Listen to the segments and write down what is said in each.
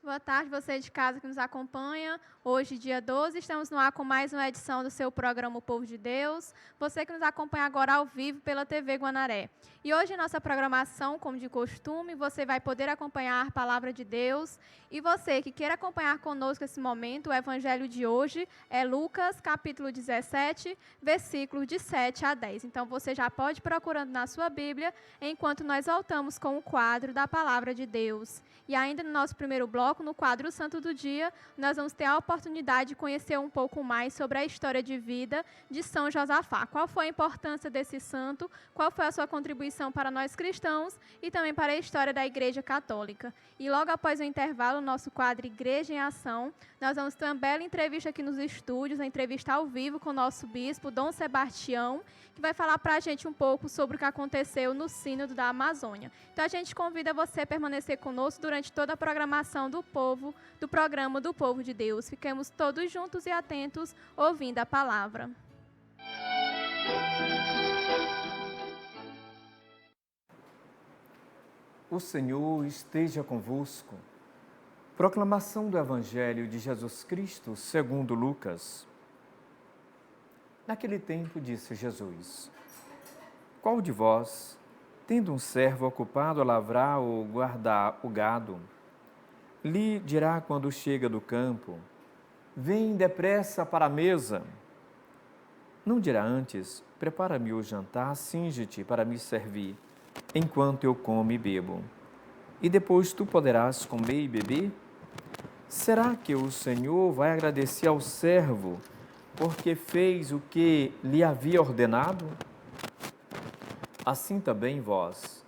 Boa tarde, você de casa que nos acompanha. Hoje, dia 12, estamos no ar com mais uma edição do seu programa O Povo de Deus. Você que nos acompanha agora ao vivo pela TV Guanaré. E hoje, nossa programação, como de costume, você vai poder acompanhar a Palavra de Deus. E você que queira acompanhar conosco esse momento, o Evangelho de hoje é Lucas, capítulo 17, versículos de 7 a 10. Então, você já pode ir procurando na sua Bíblia, enquanto nós voltamos com o quadro da Palavra de Deus. E ainda no nosso primeiro bloco, no quadro Santo do Dia, nós vamos ter a oportunidade de conhecer um pouco mais sobre a história de vida de São Josafá. Qual foi a importância desse santo, qual foi a sua contribuição para nós cristãos e também para a história da Igreja Católica. E logo após o intervalo, nosso quadro Igreja em Ação, nós vamos ter uma bela entrevista aqui nos estúdios, uma entrevista ao vivo com o nosso bispo, Dom Sebastião, que vai falar para a gente um pouco sobre o que aconteceu no Sínodo da Amazônia. Então a gente convida você a permanecer conosco durante toda a programação do programa do Povo de Deus. Fiquemos todos juntos e atentos, ouvindo a palavra. O Senhor esteja convosco. Proclamação do Evangelho de Jesus Cristo segundo Lucas. Naquele tempo disse Jesus: Qual de vós, tendo um servo ocupado a lavrar ou guardar o gado, lhe dirá quando chega do campo: Vem depressa para a mesa? Não dirá antes: Prepara-me o jantar, cinge-te para me servir, enquanto eu como e bebo. E depois tu poderás comer e beber? Será que o Senhor vai agradecer ao servo porque fez o que lhe havia ordenado? Assim também vós,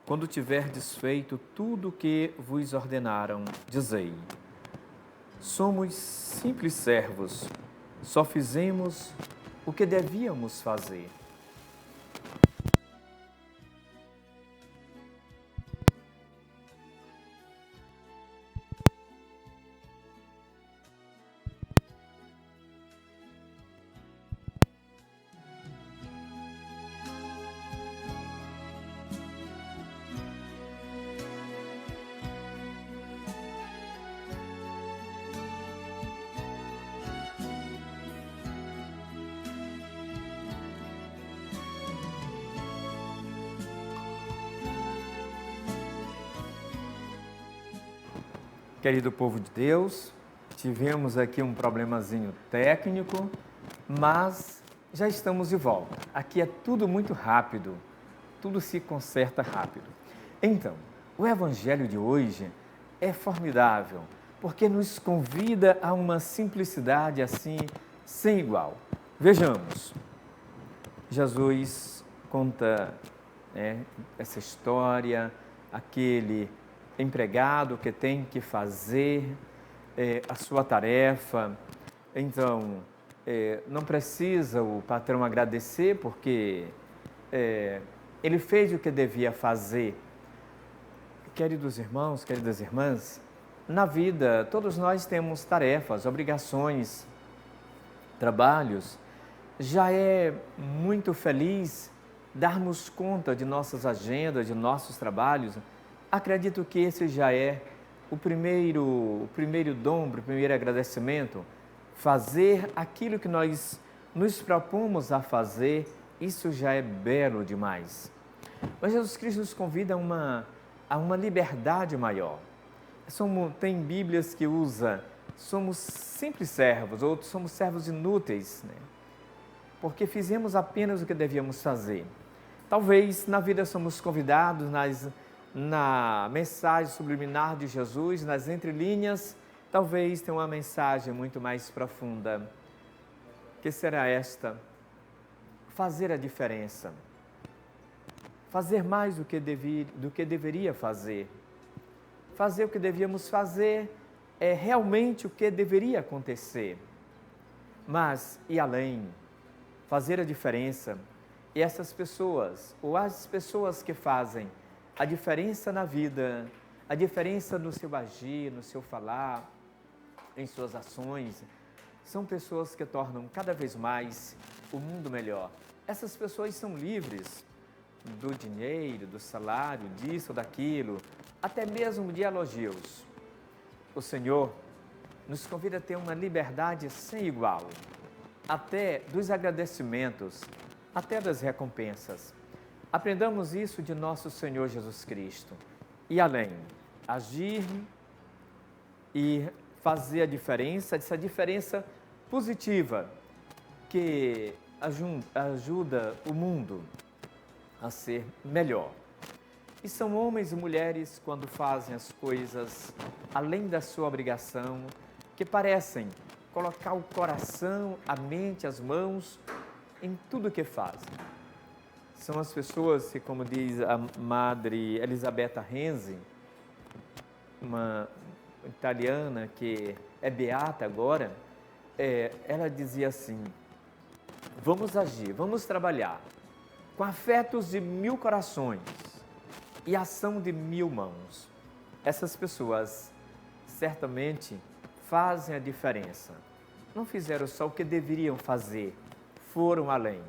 quando tiverdes feito tudo o que vos ordenaram, dizei: Somos simples servos, só fizemos o que devíamos fazer. Querido povo de Deus, tivemos aqui um problemazinho técnico, mas já estamos de volta. Aqui é tudo muito rápido, tudo se conserta rápido. Então, o Evangelho de hoje é formidável, porque nos convida a uma simplicidade assim, sem igual. Vejamos, Jesus conta essa história, aquele empregado que tem que fazer a sua tarefa. Então, não precisa o patrão agradecer porque ele fez o que devia fazer. Queridos irmãos, queridas irmãs, na vida todos nós temos tarefas, obrigações, trabalhos. Já é muito feliz darmos conta de nossas agendas, de nossos trabalhos. Acredito que esse já é o primeiro dom, o primeiro agradecimento. Fazer aquilo que nós nos propomos a fazer, isso já é belo demais. Mas Jesus Cristo nos convida a uma liberdade maior. Tem Bíblias que usa, somos simples servos, outros somos servos inúteis, né? Porque fizemos apenas o que devíamos fazer. Talvez na vida somos convidados na mensagem subliminar de Jesus, nas entrelinhas, talvez tenha uma mensagem muito mais profunda. Que será esta? Fazer a diferença. Fazer mais do que deveria fazer. Fazer o que devíamos fazer é realmente o que deveria acontecer. Mas, e além, fazer a diferença, e essas pessoas, ou as pessoas que fazem a diferença na vida, a diferença no seu agir, no seu falar, em suas ações, são pessoas que tornam cada vez mais o mundo melhor. Essas pessoas são livres do dinheiro, do salário, disso ou daquilo, até mesmo de elogios. O Senhor nos convida a ter uma liberdade sem igual, até dos agradecimentos, até das recompensas. Aprendamos isso de nosso Senhor Jesus Cristo. E além, agir e fazer a diferença, essa diferença positiva que ajuda o mundo a ser melhor. E são homens e mulheres, quando fazem as coisas além da sua obrigação, que parecem colocar o coração, a mente, as mãos em tudo que fazem. São as pessoas que, como diz a Madre Elisabetta Renzi, uma italiana que é beata agora, ela dizia assim: vamos agir, vamos trabalhar com afetos de 1000 corações e ação de 1000 mãos. Essas pessoas certamente fazem a diferença. Não fizeram só o que deveriam fazer, foram além.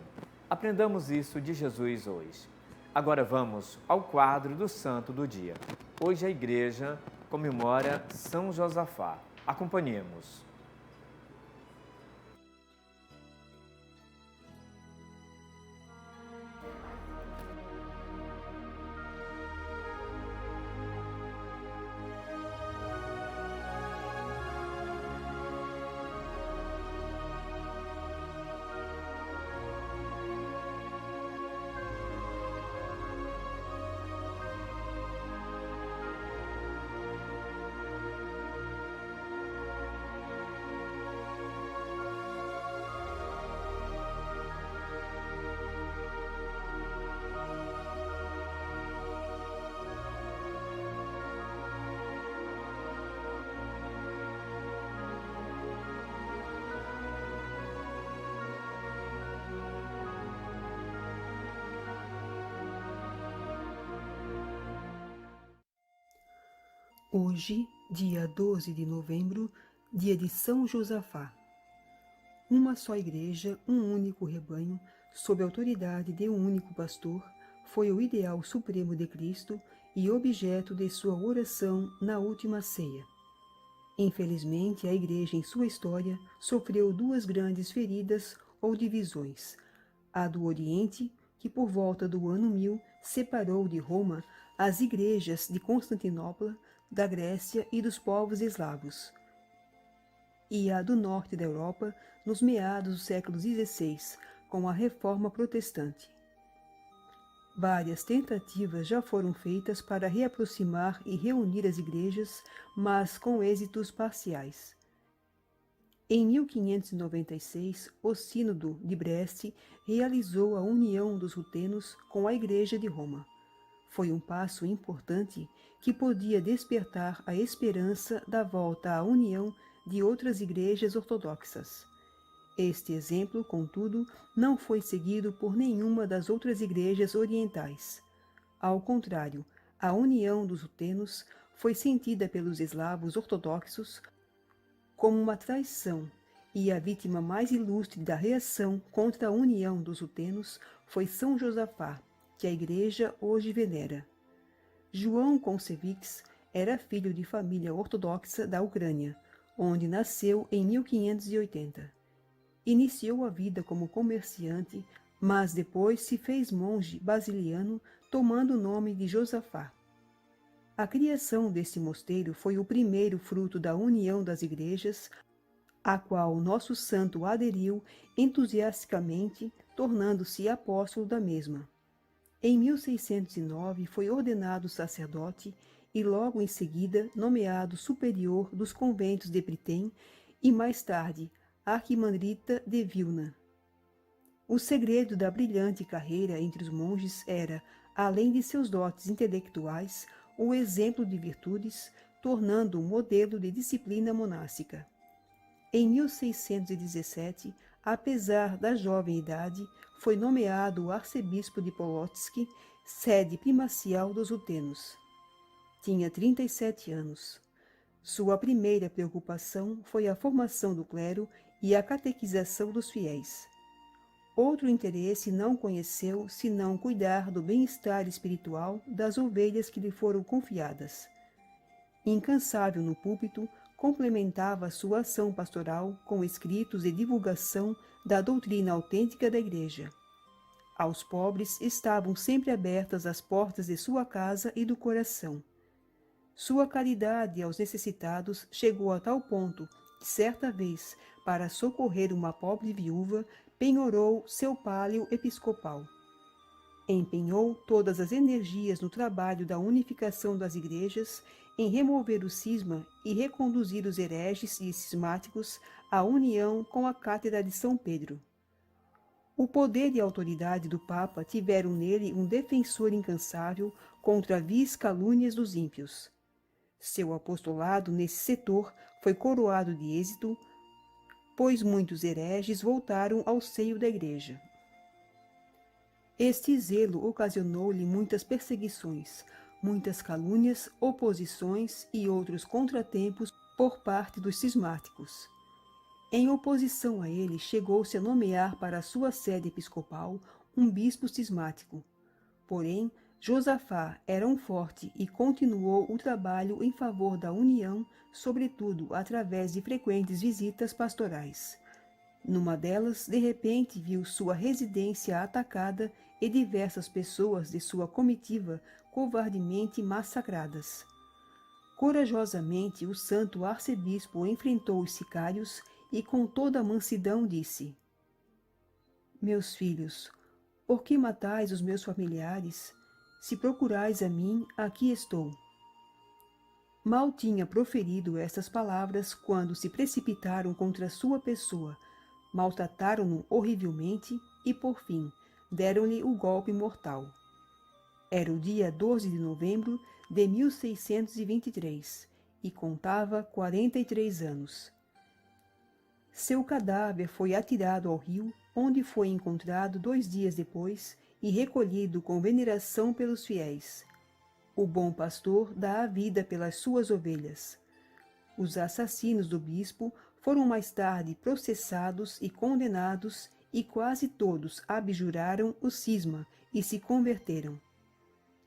Aprendamos isso de Jesus hoje. Agora vamos ao quadro do Santo do Dia. Hoje a Igreja comemora São Josafá. Acompanhemos. Hoje, dia 12 de novembro, dia de São Josafá. Uma só igreja, um único rebanho, sob a autoridade de um único pastor, foi o ideal supremo de Cristo e objeto de sua oração na última ceia. Infelizmente, a igreja em sua história sofreu duas grandes feridas ou divisões. A do Oriente, que por volta do ano 1000 separou de Roma as igrejas de Constantinopla, da Grécia e dos povos eslavos, e a do norte da Europa, nos meados do século XVI, com a Reforma Protestante. Várias tentativas já foram feitas para reaproximar e reunir as igrejas, mas com êxitos parciais. Em 1596, o Sínodo de Brest realizou a união dos rutenos com a Igreja de Roma. Foi um passo importante que podia despertar a esperança da volta à união de outras igrejas ortodoxas. Este exemplo, contudo, não foi seguido por nenhuma das outras igrejas orientais. Ao contrário, a união dos rutenos foi sentida pelos eslavos ortodoxos como uma traição, e a vítima mais ilustre da reação contra a união dos rutenos foi São Josafá, que a Igreja hoje venera. João Konsevics era filho de família ortodoxa da Ucrânia, onde nasceu em 1580. Iniciou a vida como comerciante, mas depois se fez monge basiliano, tomando o nome de Josafá. A criação deste mosteiro foi o primeiro fruto da união das igrejas, a qual nosso santo aderiu entusiasticamente, tornando-se apóstolo da mesma. Em 1609 foi ordenado sacerdote e logo em seguida nomeado superior dos conventos de Britem e mais tarde arquimandrita de Vilna. O segredo da brilhante carreira entre os monges era, além de seus dotes intelectuais, o exemplo de virtudes, tornando um modelo de disciplina monástica. Em 1617, apesar da jovem idade, foi nomeado arcebispo de Polotsk, sede primacial dos rutenos. Tinha 37 anos. Sua primeira preocupação foi a formação do clero e a catequização dos fiéis. Outro interesse não conheceu senão cuidar do bem-estar espiritual das ovelhas que lhe foram confiadas. Incansável no púlpito, complementava sua ação pastoral com escritos de divulgação da doutrina autêntica da Igreja. Aos pobres estavam sempre abertas as portas de sua casa e do coração. Sua caridade aos necessitados chegou a tal ponto que, certa vez, para socorrer uma pobre viúva, penhorou seu pálio episcopal. Empenhou todas as energias no trabalho da unificação das igrejas, em remover o cisma e reconduzir os hereges e cismáticos à união com a Cátedra de São Pedro. O poder e a autoridade do Papa tiveram nele um defensor incansável contra vis calúnias dos ímpios. Seu apostolado nesse setor foi coroado de êxito, pois muitos hereges voltaram ao seio da Igreja. Este zelo ocasionou-lhe muitas perseguições, muitas calúnias, oposições e outros contratempos por parte dos cismáticos. Em oposição a ele, chegou-se a nomear para a sua sede episcopal um bispo cismático. Porém, Josafá era um forte e continuou o trabalho em favor da união, sobretudo através de frequentes visitas pastorais. Numa delas, de repente, viu sua residência atacada e diversas pessoas de sua comitiva covardemente massacradas. Corajosamente, o santo arcebispo enfrentou os sicários e com toda a mansidão disse: Meus filhos, por que matais os meus familiares? Se procurais a mim, aqui estou. Mal tinha proferido estas palavras quando se precipitaram contra sua pessoa, maltrataram-no horrivelmente e, por fim, deram-lhe o golpe mortal. Era o dia 12 de novembro de 1623 e contava 43 anos. Seu cadáver foi atirado ao rio, onde foi encontrado 2 dias depois e recolhido com veneração pelos fiéis. O bom pastor dá a vida pelas suas ovelhas. Os assassinos do bispo foram mais tarde processados e condenados e quase todos abjuraram o cisma e se converteram.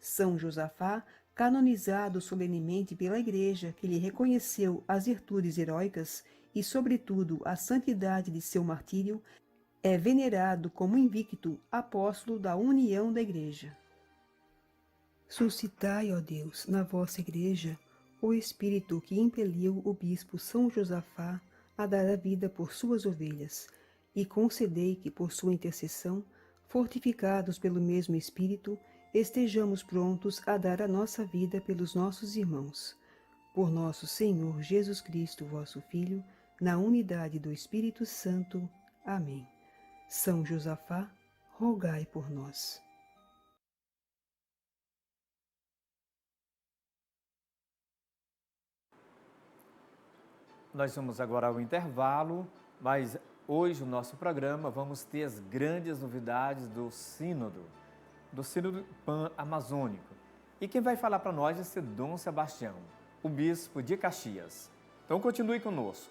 São Josafá, canonizado solenemente pela Igreja, que lhe reconheceu as virtudes heróicas e, sobretudo, a santidade de seu martírio, é venerado como invicto apóstolo da união da Igreja. Suscitai, ó Deus, na vossa Igreja, o Espírito que impeliu o bispo São Josafá a dar a vida por suas ovelhas, e concedei que, por sua intercessão, fortificados pelo mesmo Espírito, estejamos prontos a dar a nossa vida pelos nossos irmãos. Por nosso Senhor Jesus Cristo, vosso Filho, na unidade do Espírito Santo. Amém. São Josafá, rogai por nós. Nós vamos agora ao intervalo, mas hoje no nosso programa vamos ter as grandes novidades do Sínodo Pan-Amazônico. E quem vai falar para nós é ser Dom Sebastião, o bispo de Caxias. Então continue conosco.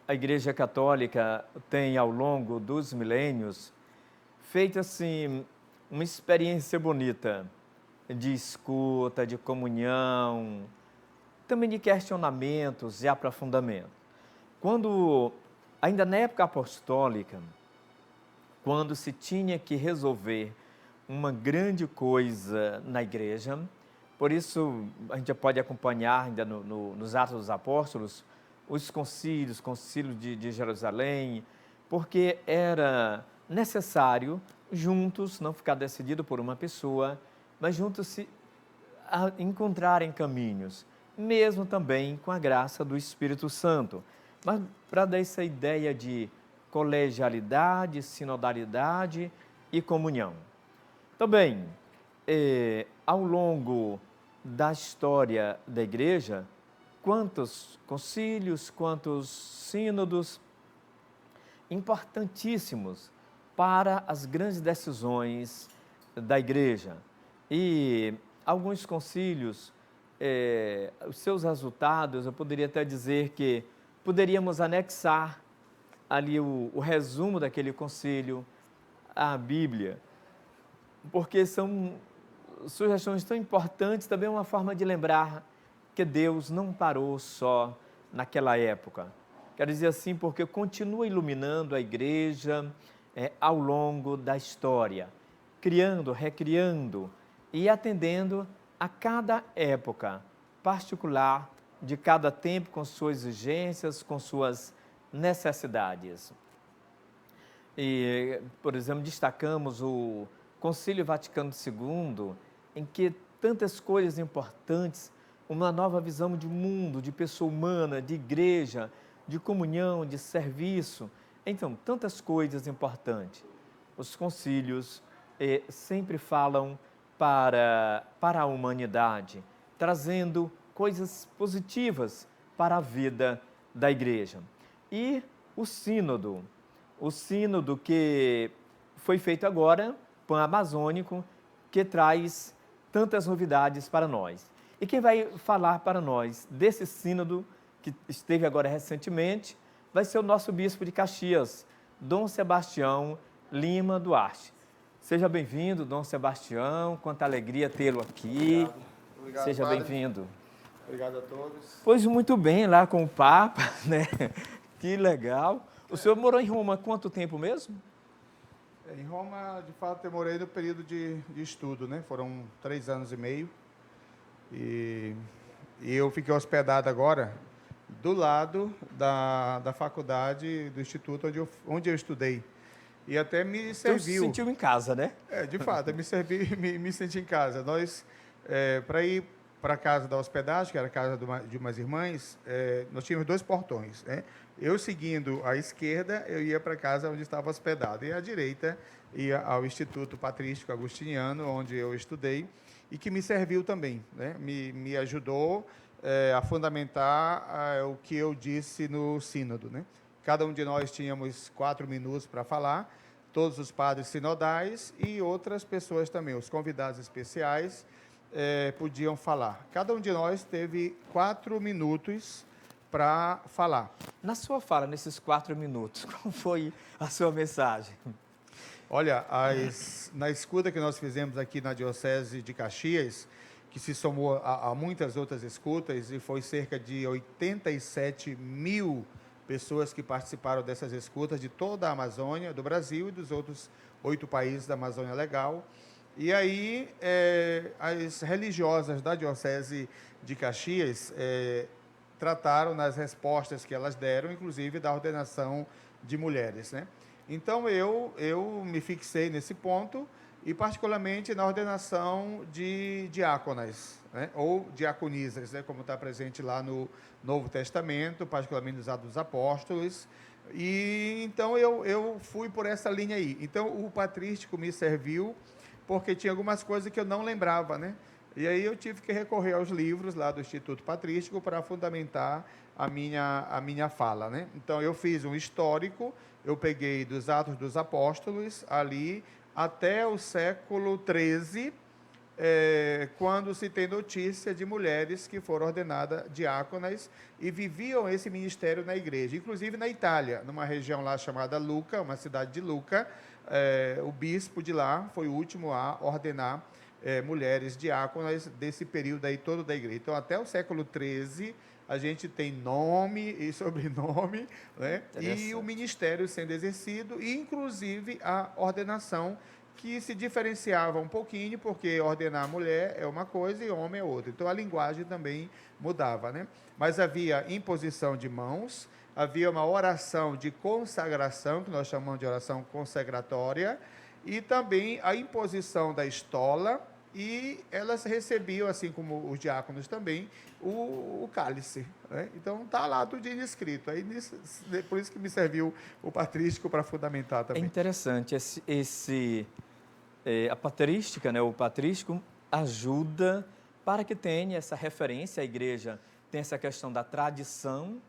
A Igreja Católica tem, ao longo dos milênios, feito assim uma experiência bonita de escuta, de comunhão, também de questionamentos e aprofundamento. Quando, ainda na época apostólica, quando se tinha que resolver uma grande coisa na igreja, por isso a gente pode acompanhar ainda nos Atos dos Apóstolos, os concílios, concílio de Jerusalém, porque era necessário juntos, não ficar decidido por uma pessoa, mas juntos se encontrarem caminhos, mesmo também com a graça do Espírito Santo. Mas para dar essa ideia de colegialidade, sinodalidade e comunhão. Também, ao longo da história da igreja, quantos concílios, quantos sínodos importantíssimos para as grandes decisões da igreja. E alguns concílios, os seus resultados, eu poderia até dizer que poderíamos anexar ali o resumo daquele concílio à Bíblia, porque são sugestões tão importantes, também uma forma de lembrar que Deus não parou só naquela época. Quero dizer assim, porque continua iluminando a igreja ao longo da história, criando, recriando e atendendo a cada época particular de cada tempo, com suas exigências, com suas necessidades. E, por exemplo, destacamos o Concílio Vaticano II, em que tantas coisas importantes, uma nova visão de mundo, de pessoa humana, de igreja, de comunhão, de serviço, então, tantas coisas importantes. Os concílios sempre falam para a humanidade, trazendo coisas positivas para a vida da igreja. E o sínodo que foi feito agora, pan-amazônico, que traz tantas novidades para nós. E quem vai falar para nós desse sínodo, que esteve agora recentemente, vai ser o nosso bispo de Caxias, Dom Sebastião Lima Duarte. Seja bem-vindo, Dom Sebastião, quanta alegria tê-lo aqui. Obrigado, seja padre. bem-vindo. Obrigado a todos. Pois muito bem, lá com o Papa, né? Que legal. O senhor morou em Roma há quanto tempo mesmo? Em Roma, de fato, eu morei no período de estudo, né? Foram 3 anos e meio. E eu fiquei hospedado agora do lado da faculdade, do instituto onde eu estudei. E até me serviu. Você se sentiu em casa, né? De fato, eu me senti em casa. Nós, para ir para a casa da hospedagem, que era a casa de umas irmãs, nós tínhamos 2 portões, né? Eu, seguindo à esquerda, eu ia para a casa onde estava hospedado, e à direita ia ao Instituto Patrístico Agostiniano, onde eu estudei, e que me serviu também, né? Me ajudou a fundamentar o que eu disse no sínodo, né? Cada um de nós tínhamos 4 minutos para falar, todos os padres sinodais e outras pessoas também, os convidados especiais, podiam falar. Cada um de nós teve 4 minutos para falar. Na sua fala, nesses 4 minutos, qual foi a sua mensagem? Olha, na escuta que nós fizemos aqui na Diocese de Caxias, que se somou a muitas outras escutas, e foi cerca de 87 mil pessoas que participaram dessas escutas de toda a Amazônia, do Brasil e dos outros 8 países da Amazônia Legal. E aí, as religiosas da Diocese de Caxias trataram nas respostas que elas deram, inclusive da ordenação de mulheres, né? Então, eu me fixei nesse ponto, e particularmente na ordenação de diáconas, né? Ou diaconisas, né? Como está presente lá no Novo Testamento, particularmente nos Atos dos Apóstolos. E então eu fui por essa linha aí. Então, o patrístico me serviu, porque tinha algumas coisas que eu não lembrava, né? E aí eu tive que recorrer aos livros lá do Instituto Patrístico para fundamentar a minha fala, né? Então, eu fiz um histórico, eu peguei dos Atos dos Apóstolos, ali até o século XIII, quando se tem notícia de mulheres que foram ordenadas diáconas e viviam esse ministério na igreja, inclusive na Itália, numa região lá chamada Lucca, uma cidade de Lucca. O bispo de lá foi o último a ordenar mulheres diáconas desse período aí todo da igreja. Então, até o século XIII, a gente tem nome e sobrenome, né? E o ministério sendo exercido, e inclusive a ordenação, que se diferenciava um pouquinho, porque ordenar mulher é uma coisa e homem é outra. Então, a linguagem também mudava, né? Mas havia imposição de mãos, havia uma oração de consagração, que nós chamamos de oração consagratória, e também a imposição da estola, e elas recebiam, assim como os diáconos também, o cálice, né? Então, está lá tudo escrito. Aí, por isso que me serviu o patrístico para fundamentar também. É interessante a patrística, né, o patrístico, ajuda para que tenha essa referência. A igreja tem essa questão da tradição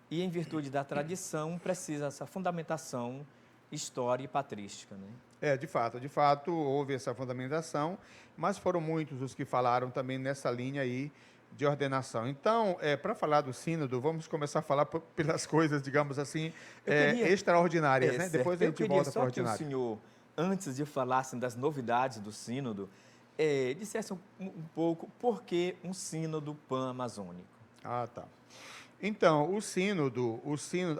e, em virtude da tradição, precisa essa fundamentação história e patrística, né? De fato, houve essa fundamentação, mas foram muitos os que falaram também nessa linha aí de ordenação. Então, para falar do sínodo, vamos começar a falar pelas coisas, digamos assim, extraordinárias, né? Certo. Depois a gente volta para o ordinário. Eu queria só que o senhor, antes de falar assim, das novidades do sínodo, dissesse um pouco por que um sínodo pan-amazônico. Ah, tá. Então,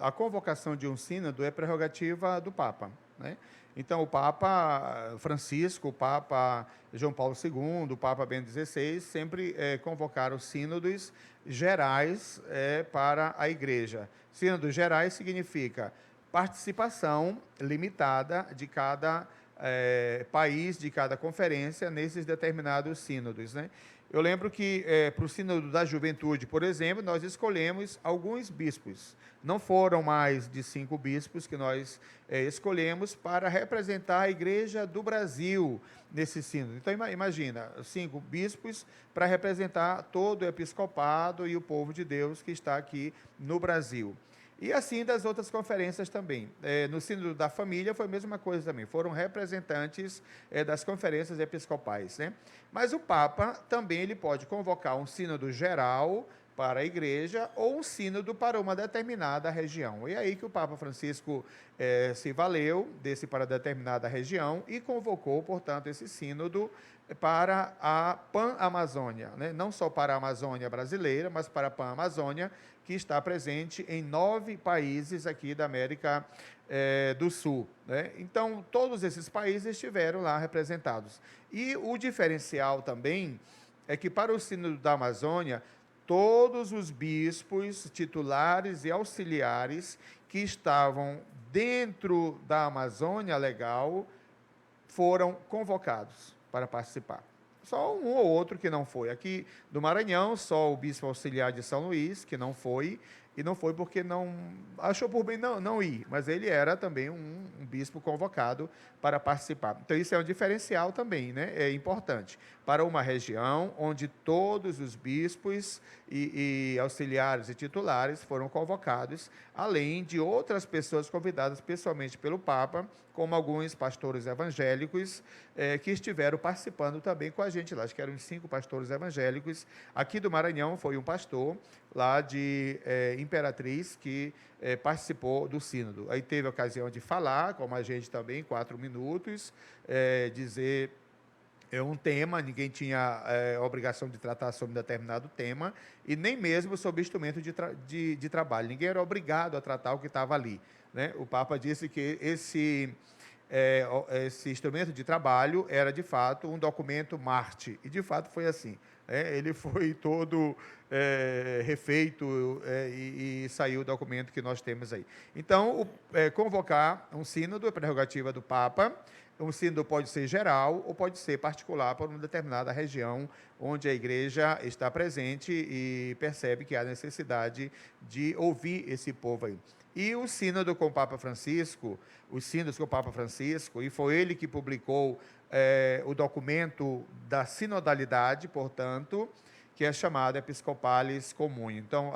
a convocação de um sínodo é prerrogativa do Papa, né? Então, o Papa Francisco, o Papa João Paulo II, o Papa Bento XVI, sempre convocaram sínodos gerais para a Igreja. Sínodos gerais significa participação limitada de cada país, de cada conferência, nesses determinados sínodos, né? Eu lembro que, para o Sínodo da Juventude, por exemplo, nós escolhemos alguns bispos. Não foram mais de 5 bispos que nós escolhemos para representar a Igreja do Brasil nesse sínodo. Então, imagina, 5 bispos para representar todo o episcopado e o povo de Deus que está aqui no Brasil. E assim das outras conferências também. No Sínodo da Família foi a mesma coisa também. Foram representantes das conferências episcopais, né? Mas o Papa também ele pode convocar um sínodo geral para a Igreja ou um sínodo para uma determinada região. E é aí que o Papa Francisco se valeu desse para determinada região e convocou, portanto, esse sínodo para a Pan-Amazônia, né? Não só para a Amazônia brasileira, mas para a Pan-Amazônia, que está presente em 9 países aqui da América do Sul, né? Então, todos esses países estiveram lá representados. E o diferencial também é que para o Sínodo da Amazônia, todos os bispos titulares e auxiliares que estavam dentro da Amazônia Legal foram convocados para participar. Só um ou outro que não foi. Aqui do Maranhão, só o bispo auxiliar de São Luís, que não foi, e não foi porque não achou por bem não ir, mas ele era também um bispo convocado para participar. Então, isso é um diferencial também, né? É importante. Para uma região onde todos os bispos e auxiliares e titulares foram convocados, além de outras pessoas convidadas pessoalmente pelo Papa, como alguns pastores evangélicos que estiveram participando também com a gente lá. Acho que eram 5 pastores evangélicos. Aqui do Maranhão foi um pastor lá de Imperatriz que participou do sínodo. Aí teve a ocasião de falar, como a gente também, 4 minutos, dizer um tema, ninguém tinha obrigação de tratar sobre determinado tema, e nem mesmo sobre instrumento de trabalho. Ninguém era obrigado a tratar o que estava ali, né? O Papa disse que esse instrumento de trabalho era, de fato, um documento Marte, e, de fato, foi assim. Ele foi todo refeito e saiu o documento que nós temos aí. Então, convocar um sínodo é prerrogativa do Papa. Um sínodo pode ser geral ou pode ser particular para uma determinada região onde a igreja está presente e percebe que há necessidade de ouvir esse povo aí. E o sínodo com o Papa Francisco, os sínodos com o Papa Francisco, e foi ele que publicou o documento da sinodalidade, portanto, que é chamado Episcopalis Communio. Então,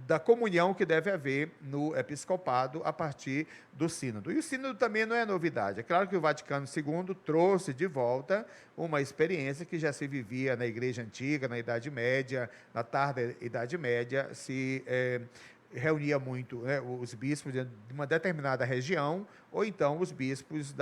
da comunhão que deve haver no episcopado a partir do sínodo. E o sínodo também não é novidade. É claro que o Vaticano II trouxe de volta uma experiência que já se vivia na Igreja Antiga, na Idade Média, na tarda Idade Média, se reunia muito, né, os bispos de uma determinada região, ou então os bispos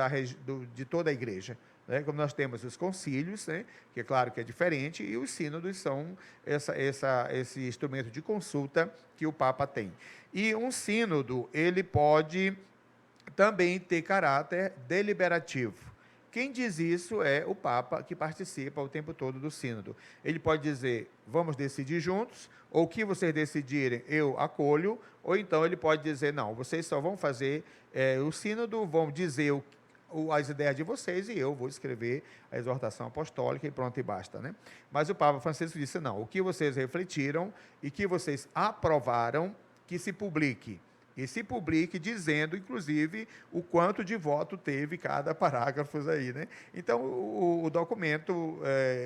de toda a Igreja. Né? Como nós temos os concílios, né, que é claro que é diferente, e os sínodos são esse instrumento de consulta que o Papa tem. E um sínodo, ele pode também ter caráter deliberativo. Quem diz isso é o Papa, que participa o tempo todo do sínodo. Ele pode dizer, vamos decidir juntos, ou o que vocês decidirem, eu acolho, ou então ele pode dizer, não, vocês só vão fazer o sínodo, vão dizer as ideias de vocês e eu vou escrever a exortação apostólica e pronto, e basta, né? Mas o Papa Francisco disse, não, o que vocês refletiram e que vocês aprovaram, que se publique. E se publique dizendo, inclusive, o quanto de voto teve cada parágrafo aí, né? Então, o documento,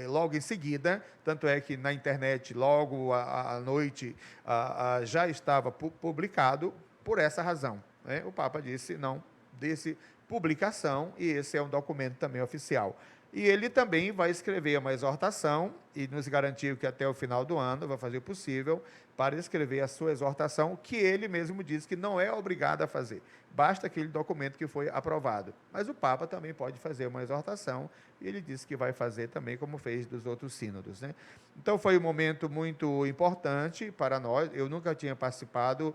logo em seguida, tanto é que na internet, logo à noite, já estava publicado por essa razão, né? O Papa disse, não, desse publicação, e esse é um documento também oficial. E ele também vai escrever uma exortação, e nos garantiu que até o final do ano vai fazer o possível para escrever a sua exortação, que ele mesmo diz que não é obrigado a fazer. Basta aquele documento que foi aprovado. Mas o Papa também pode fazer uma exortação, e ele disse que vai fazer também como fez dos outros sínodos, né? Então foi um momento muito importante para nós. Eu nunca tinha participado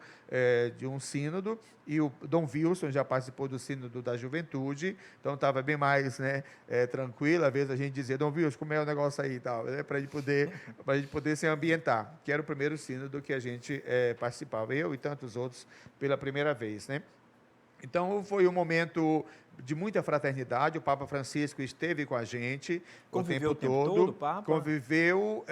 de um sínodo, e o Dom Wilson já participou do sínodo da juventude, então estava bem mais, né, tranquilo. Às vezes a gente dizia, Dom Wilson, como é o negócio aí e tal, né, para a gente poder se ambientar, que era o primeiro sínodo que a gente participava, eu e tantos outros pela primeira vez, né? Então, foi um momento de muita fraternidade. O Papa Francisco esteve com a gente Conviveu o tempo todo, Papa? conviveu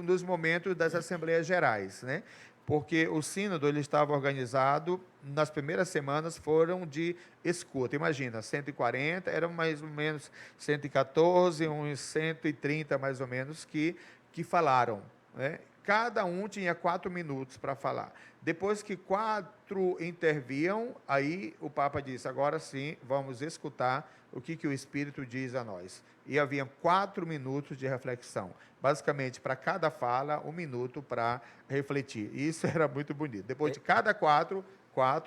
nos momentos das Assembleias Gerais, né? Porque o sínodo ele estava organizado, nas primeiras semanas foram de escuta. Imagina, 140, eram mais ou menos 114, uns 130 mais ou menos que falaram, né? Cada um tinha 4 minutos para falar. Depois que 4 interviam, aí o Papa disse, agora sim, vamos escutar o que o Espírito diz a nós. E havia 4 minutos de reflexão. Basicamente, para cada fala, 1 minuto para refletir. E isso era muito bonito. Depois de cada 4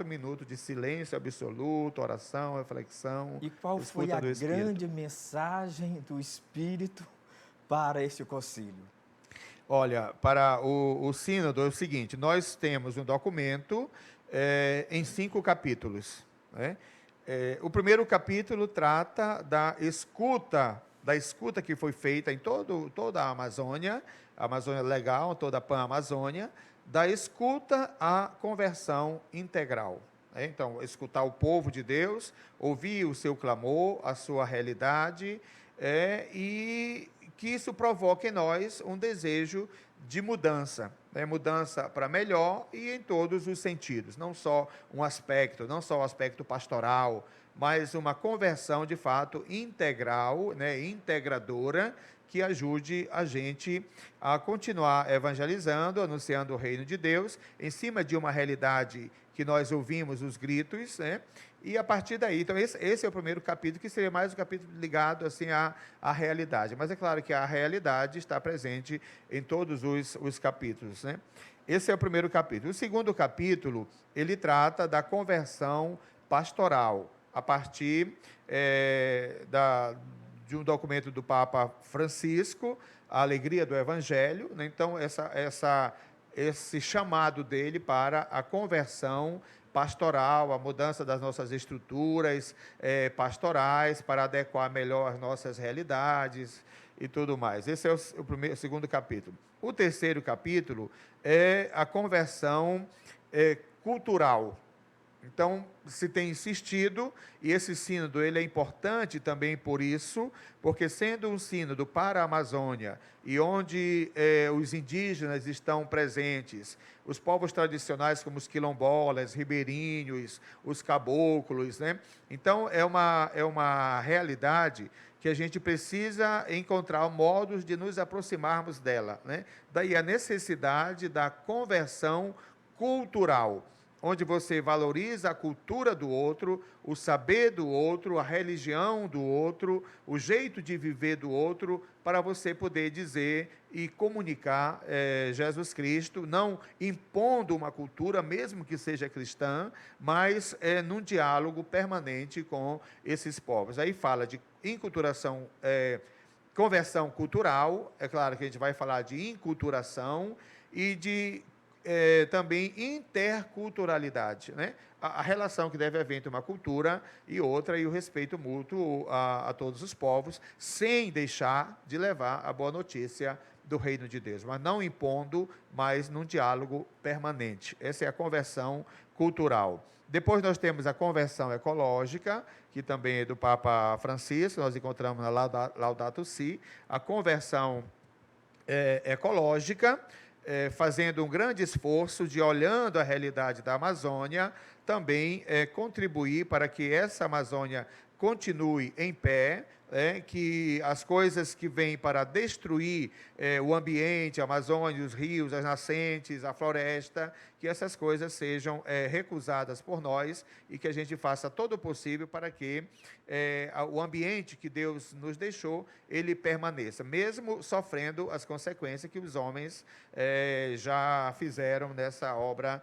minutos de silêncio absoluto, oração, reflexão. E qual foi a grande mensagem do Espírito para este concílio? Olha, para o sínodo é o seguinte, nós temos um documento em 5 capítulos, né? O primeiro capítulo trata da escuta que foi feita em toda a Amazônia Legal, toda a Pan-Amazônia, da escuta à conversão integral, né? Então, escutar o povo de Deus, ouvir o seu clamor, a sua realidade, e que isso provoque em nós um desejo de mudança, né? Mudança para melhor e em todos os sentidos, não só o aspecto pastoral, mas uma conversão de fato integral, né? Integradora, que ajude a gente a continuar evangelizando, anunciando o reino de Deus, em cima de uma realidade que nós ouvimos os gritos, né? E a partir daí, então esse é o primeiro capítulo, que seria mais um capítulo ligado assim à realidade. Mas é claro que a realidade está presente em todos os capítulos, né? Esse é o primeiro capítulo. O segundo capítulo, ele trata da conversão pastoral, a partir de um documento do Papa Francisco, a alegria do Evangelho, né? Então, esse chamado dele para a conversão pastoral, a mudança das nossas estruturas pastorais, para adequar melhor as nossas realidades e tudo mais. Esse é o segundo capítulo. O terceiro capítulo é a conversão cultural. Então, se tem insistido, e esse sínodo ele é importante também por isso, porque sendo um sínodo para a Amazônia, e onde os indígenas estão presentes, os povos tradicionais como os quilombolas, ribeirinhos, os caboclos, né? Então, é uma realidade que a gente precisa encontrar modos de nos aproximarmos dela, né? Daí a necessidade da conversão cultural, onde você valoriza a cultura do outro, o saber do outro, a religião do outro, o jeito de viver do outro, para você poder dizer e comunicar Jesus Cristo, não impondo uma cultura, mesmo que seja cristã, mas num diálogo permanente com esses povos. Aí fala de inculturação, conversão cultural, é claro que a gente vai falar de inculturação e de também interculturalidade, né? A relação que deve haver entre uma cultura e outra, e o respeito mútuo a todos os povos, sem deixar de levar a boa notícia do reino de Deus, mas não impondo, mas num diálogo permanente. Essa é a conversão cultural. Depois nós temos a conversão ecológica, que também é do Papa Francisco, nós encontramos na Laudato Si, a conversão ecológica, fazendo um grande esforço de, olhando a realidade da Amazônia, também contribuir para que essa Amazônia continue em pé, que as coisas que vêm para destruir o ambiente, a Amazônia, os rios, as nascentes, a floresta, que essas coisas sejam recusadas por nós e que a gente faça todo o possível para que o ambiente que Deus nos deixou, ele permaneça, mesmo sofrendo as consequências que os homens já fizeram nessa obra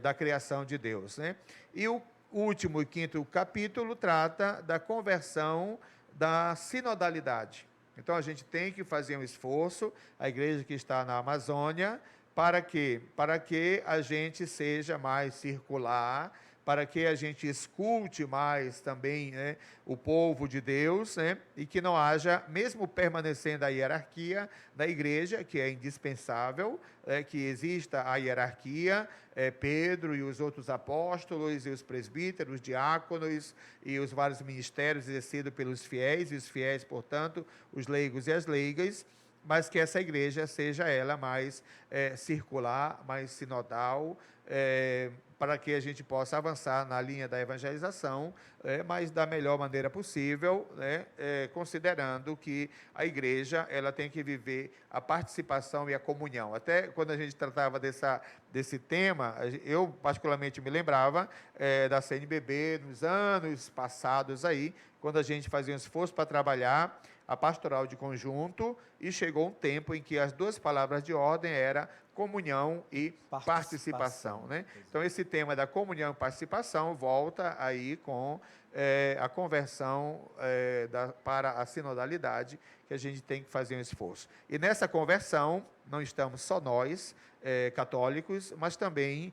da criação de Deus, né? E o último e quinto capítulo trata da conversão da sinodalidade. Então, a gente tem que fazer um esforço, a igreja que está na Amazônia, para quê? Para que a gente seja mais circular, para que a gente escute mais também, né, o povo de Deus, né, e que não haja, mesmo permanecendo a hierarquia da igreja, que é indispensável, que exista a hierarquia, Pedro e os outros apóstolos, e os presbíteros, os diáconos, e os vários ministérios exercidos pelos fiéis, e os fiéis, portanto, os leigos e as leigas, mas que essa igreja seja ela mais circular, mais sinodal, para que a gente possa avançar na linha da evangelização, mas da melhor maneira possível, né, considerando que a igreja ela tem que viver a participação e a comunhão. Até quando a gente tratava desse tema, eu particularmente me lembrava da CNBB nos anos passados aí, quando a gente fazia um esforço para trabalhar a pastoral de conjunto, e chegou um tempo em que as duas palavras de ordem eram comunhão e participação, né? Então, esse tema da comunhão e participação volta aí com a conversão para a sinodalidade, que a gente tem que fazer um esforço. E nessa conversão, não estamos só nós, católicos, mas também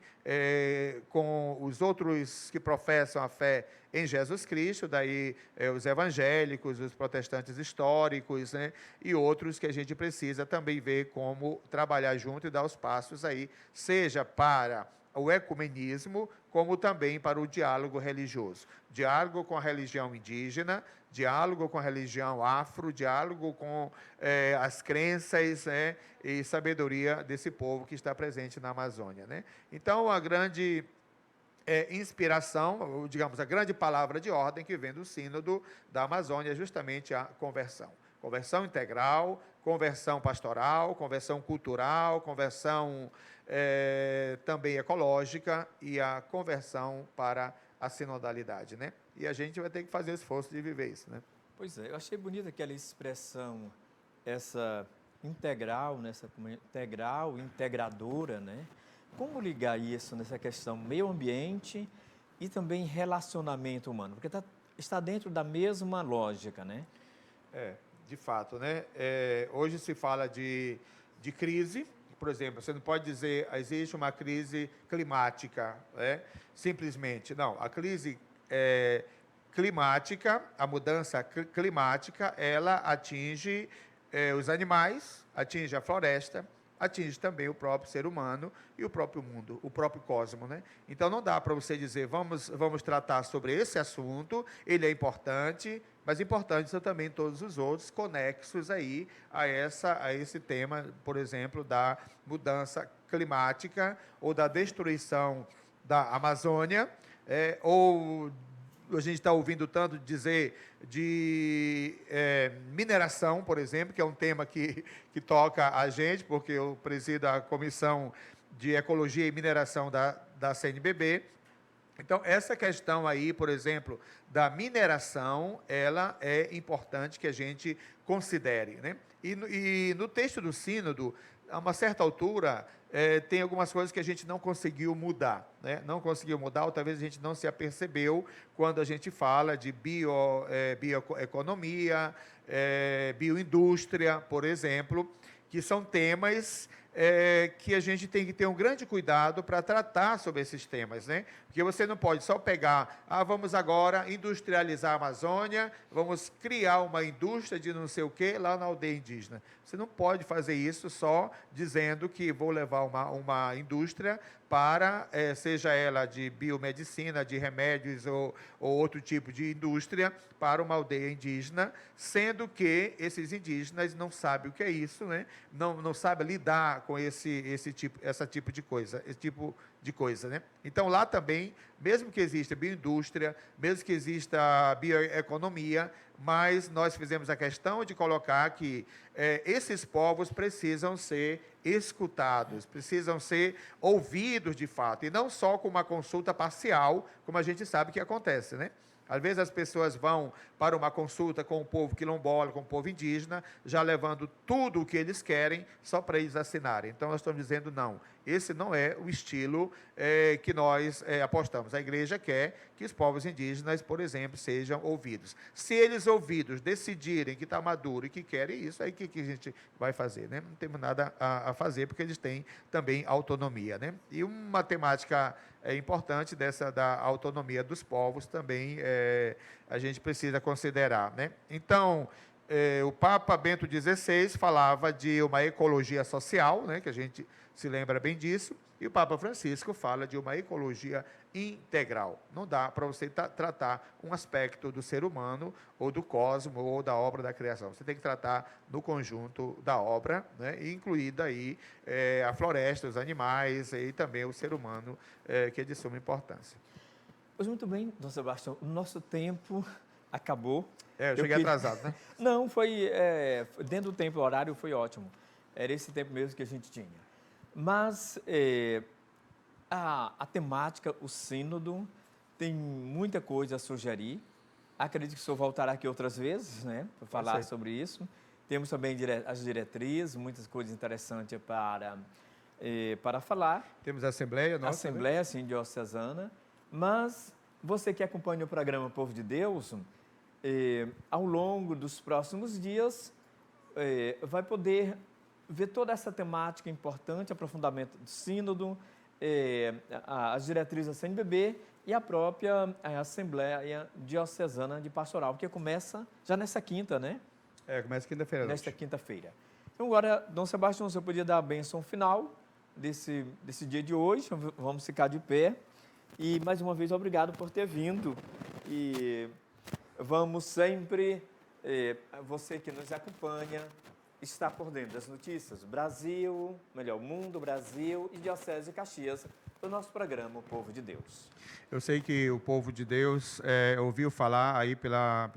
com os outros que professam a fé em Jesus Cristo, daí os evangélicos, os protestantes históricos, né, e outros que a gente precisa também ver como trabalhar junto e dar os passos aí, seja para o ecumenismo, como também para o diálogo religioso. Diálogo com a religião indígena, diálogo com a religião afro, diálogo com as crenças, né, e sabedoria desse povo que está presente na Amazônia, né? Então, a grande inspiração, digamos, a grande palavra de ordem que vem do sínodo da Amazônia é justamente a conversão. Conversão integral, conversão pastoral, conversão cultural, conversão também ecológica e a conversão para a sinodalidade, né? E a gente vai ter que fazer o esforço de viver isso, né? Pois é, eu achei bonita aquela expressão, essa integral, nessa integral, integradora, né? Como ligar isso nessa questão meio ambiente e também relacionamento humano? Porque está dentro da mesma lógica, né? De fato, né? Hoje se fala de crise, por exemplo, você não pode dizer existe uma crise climática, né? Simplesmente, não. A crise climática, a mudança climática, ela atinge os animais, atinge a floresta, atinge também o próprio ser humano e o próprio mundo, o próprio cosmos, né? Então, não dá para você dizer, vamos tratar sobre esse assunto, ele é importante, mas importantes são também todos os outros conexos aí a esse tema, por exemplo, da mudança climática ou da destruição da Amazônia, ou a gente está ouvindo tanto dizer de mineração, por exemplo, que é um tema que toca a gente, porque eu presido a Comissão de Ecologia e Mineração da CNBB. Então, essa questão aí, por exemplo, da mineração, ela é importante que a gente considere, né? E no texto do sínodo, a uma certa altura, tem algumas coisas que a gente não conseguiu mudar, né? Não conseguiu mudar, ou talvez a gente não se apercebeu quando a gente fala de bioeconomia, bioindústria, por exemplo, que são temas que a gente tem que ter um grande cuidado para tratar sobre esses temas, né? Porque você não pode só pegar, vamos agora industrializar a Amazônia, vamos criar uma indústria de não sei o quê lá na aldeia indígena. Você não pode fazer isso só dizendo que vou levar uma indústria para, seja ela de biomedicina, de remédios ou outro tipo de indústria, para uma aldeia indígena, sendo que esses indígenas não sabem o que é isso, né? Não sabem lidar lidar com esse tipo de coisa, né? Então, lá também, mesmo que exista bioindústria, mesmo que exista bioeconomia, mas nós fizemos a questão de colocar que esses povos precisam ser escutados, precisam ser ouvidos de fato, e não só com uma consulta parcial, como a gente sabe que acontece, né? Às vezes as pessoas vão para uma consulta com o povo quilombola, com o povo indígena, já levando tudo o que eles querem só para eles assinarem. Então, nós estamos dizendo, não, esse não é o estilo que nós apostamos. A igreja quer que os povos indígenas, por exemplo, sejam ouvidos. Se eles ouvidos decidirem que está maduro e que querem isso, aí o que a gente vai fazer, né? Não temos nada a fazer, porque eles têm também autonomia, né? E uma temática importante da autonomia dos povos também a gente precisa considerar, né? Então, o Papa Bento XVI falava de uma ecologia social, né, que a gente se lembra bem disso, e o Papa Francisco fala de uma ecologia integral. Não dá para você tratar um aspecto do ser humano, ou do cosmos, ou da obra da criação. Você tem que tratar no conjunto da obra, né, incluída aí a floresta, os animais e também o ser humano, que é de suma importância. Pois muito bem, Dom Sebastião, o nosso tempo acabou. Eu cheguei atrasado, né? Não, foi dentro do tempo, o horário foi ótimo. Era esse tempo mesmo que a gente tinha. Mas a temática, o sínodo, tem muita coisa a sugerir. Acredito que o senhor voltará aqui outras vezes, né, para falar sobre isso. Temos também as diretrizes, muitas coisas interessantes para falar. Temos a Assembleia nossa. Assembleia, sim, diocesana. Mas você que acompanha o programa Povo de Deus, ao longo dos próximos dias, vai poder ver toda essa temática importante, aprofundamento do sínodo, as diretrizes da CNBB e a própria Assembleia Diocesana de Pastoral, que começa já nessa quinta, né? Começa quinta-feira. Nesta quinta-feira. Então agora, Dom Sebastião, você podia dar a bênção final desse dia de hoje, vamos ficar de pé. E, mais uma vez, obrigado por ter vindo. E vamos sempre, você que nos acompanha, estar por dentro das notícias. Brasil, melhor, mundo, Brasil e Diocese de Caxias, do nosso programa O Povo de Deus. Eu sei que o povo de Deus ouviu falar aí pela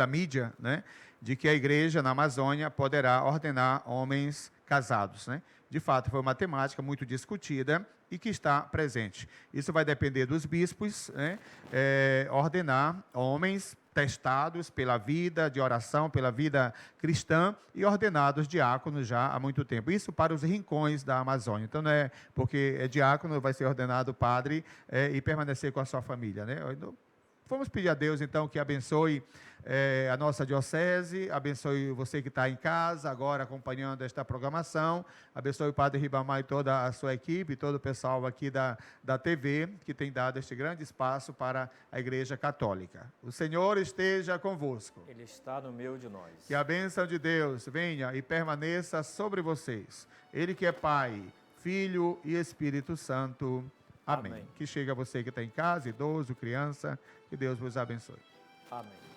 mídia, né, de que a igreja na Amazônia poderá ordenar homens casados, né? De fato, foi uma temática muito discutida e que está presente. Isso vai depender dos bispos, né, ordenar homens testados pela vida de oração, pela vida cristã e ordenados diáconos já há muito tempo. Isso para os rincões da Amazônia. Então, não é porque é diácono, vai ser ordenado padre e permanecer com a sua família, né? Vamos pedir a Deus, então, que abençoe a nossa diocese, abençoe você que está em casa, agora acompanhando esta programação, abençoe o Padre Ribamar e toda a sua equipe, todo o pessoal aqui da TV, que tem dado este grande espaço para a Igreja Católica. O Senhor esteja convosco. Ele está no meio de nós. Que a bênção de Deus venha e permaneça sobre vocês. Ele que é Pai, Filho e Espírito Santo. Amém. Que chegue a você que está em casa, idoso, criança, que Deus vos abençoe. Amém.